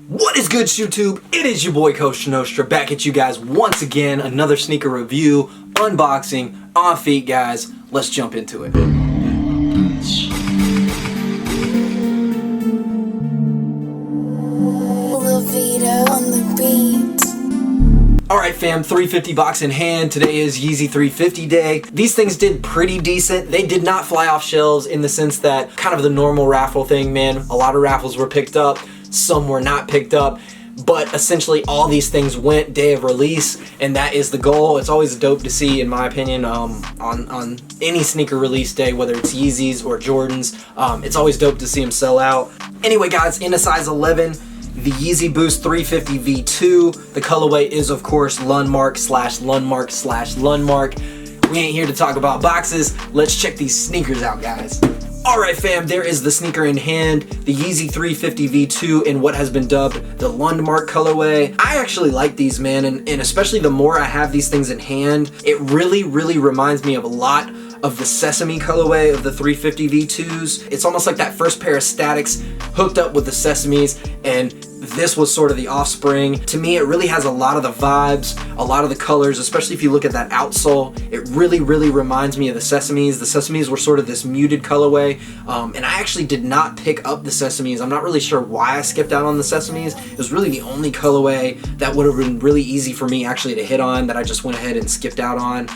What is good, YouTube? It is your boy Coach Nostra back at you guys once again. Another sneaker review, unboxing, on feet, guys. Let's jump into it. Alright fam, 350 box in hand. Today is Yeezy 350 day. These things did pretty decent. They did not fly off shelves in the sense that kind of the normal raffle thing, man. A lot of raffles were picked up, some were not picked up. But essentially all these things went day of release, and that is the goal. It's always dope to see, in my opinion, on any sneaker release day, whether it's Yeezys or Jordans. It's always dope to see them sell out. Anyway guys, in a size 11, the Yeezy Boost 350 V2. The colorway is, of course, Lundmark /Lundmark. We ain't here to talk about boxes. Let's check these sneakers out, guys. Alright fam, there is the sneaker in hand, the Yeezy 350 V2 in what has been dubbed the Lundmark colorway. I actually like these, man, and especially the more I have these things in hand, it really reminds me of a lot of the Sesame colorway of the 350 V2s. It's almost like that first pair of Statics hooked up with the Sesames, and this was sort of the offspring. To me, it really has a lot of the vibes, a lot of the colors, especially if you look at that outsole. It really reminds me of the Sesames. The Sesames were sort of this muted colorway, and I actually did not pick up the Sesames. I'm not really sure why I skipped out on the Sesames. It was really the only colorway that would have been really easy for me actually to hit on that I just went ahead and skipped out on.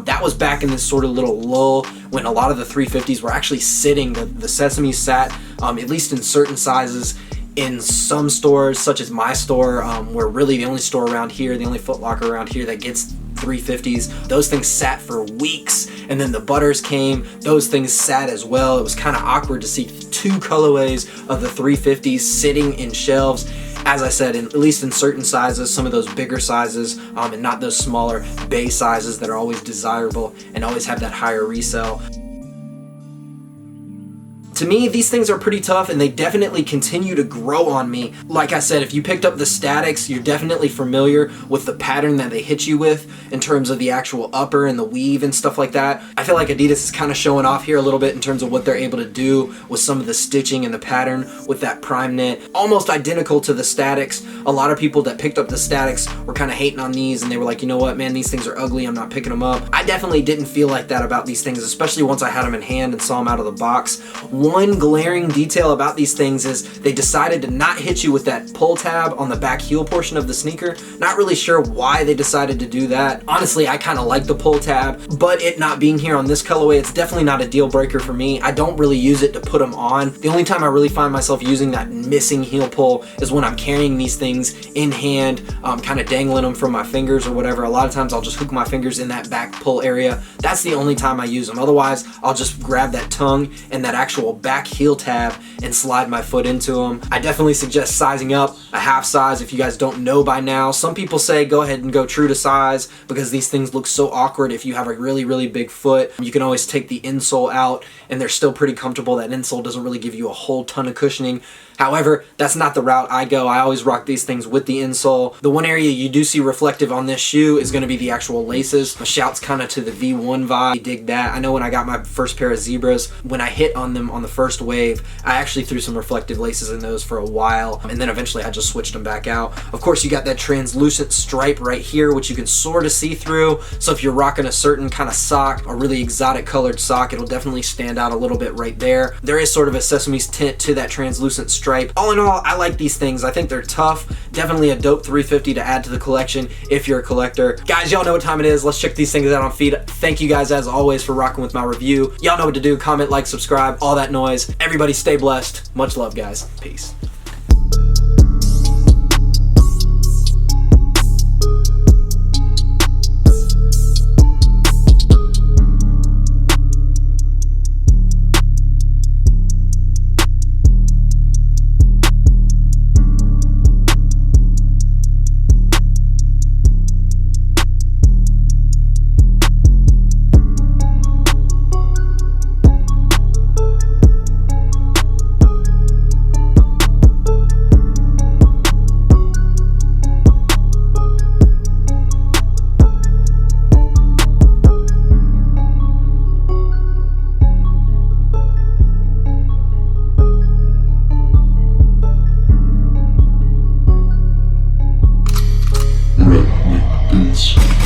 That was back in this sort of little lull when a lot of the 350s were actually sitting. The Sesames sat, at least in certain sizes, in some stores, such as my store, we're really the only store around here, the only Foot Locker around here that gets 350s. Those things sat for weeks, and then the Butters came, those things sat as well. It was kind of awkward to see two colorways of the 350s sitting in shelves. As I said, at least in certain sizes, some of those bigger sizes, and not those smaller base sizes that are always desirable and always have that higher resale. To me, these things are pretty tough, and they definitely continue to grow on me. Like I said, if you picked up the Statics, you're definitely familiar with the pattern that they hit you with in terms of the actual upper and the weave and stuff like that. I feel like Adidas is kind of showing off here a little bit in terms of what they're able to do with some of the stitching and the pattern with that prime knit. Almost identical to the Statics. A lot of people that picked up the Statics were kind of hating on these, and they were like, you know what, man, these things are ugly, I'm not picking them up. I definitely didn't feel like that about these things, especially once I had them in hand and saw them out of the box. One glaring detail about these things is they decided to not hit you with that pull tab on the back heel portion of the sneaker. Not really sure why they decided to do that. Honestly, I kind of like the pull tab, but it not being here on this colorway, it's definitely not a deal breaker for me. I don't really use it to put them on. The only time I really find myself using that missing heel pull is when I'm carrying these things in hand, kind of dangling them from my fingers or whatever. A lot of times I'll just hook my fingers in that back pull area. That's the only time I use them. Otherwise, I'll just grab that tongue and that actual back heel tab and slide my foot into them. I definitely suggest sizing up a half size if you guys don't know by now. Some people say go ahead and go true to size because these things look so awkward if you have a really big foot. You can always take the insole out and they're still pretty comfortable. That insole doesn't really give you a whole ton of cushioning. However, that's not the route I go. I always rock these things with the insole. The one area you do see reflective on this shoe is going to be the actual laces. A shout's kind of to the V1 vibe. I dig that. I know when I got my first pair of Zebras, when I hit on them on the first wave, I actually threw some reflective laces in those for a while, and then eventually I just switched them back out. Of course, you got that translucent stripe right here, which you can sort of see through. So if you're rocking a certain kind of sock, a really exotic colored sock, it'll definitely stand out a little bit right there. There is sort of a Sesame's tint to that translucent stripe. All in all, I like these things. I think they're tough. Definitely a dope 350 to add to the collection if you're a collector. Guys, y'all know what time it is. Let's check these things out on feet. Thank you guys as always for rocking with my review. Y'all know what to do. Comment, like, subscribe, all that noise. Everybody stay blessed. Much love, guys. Peace. bitch.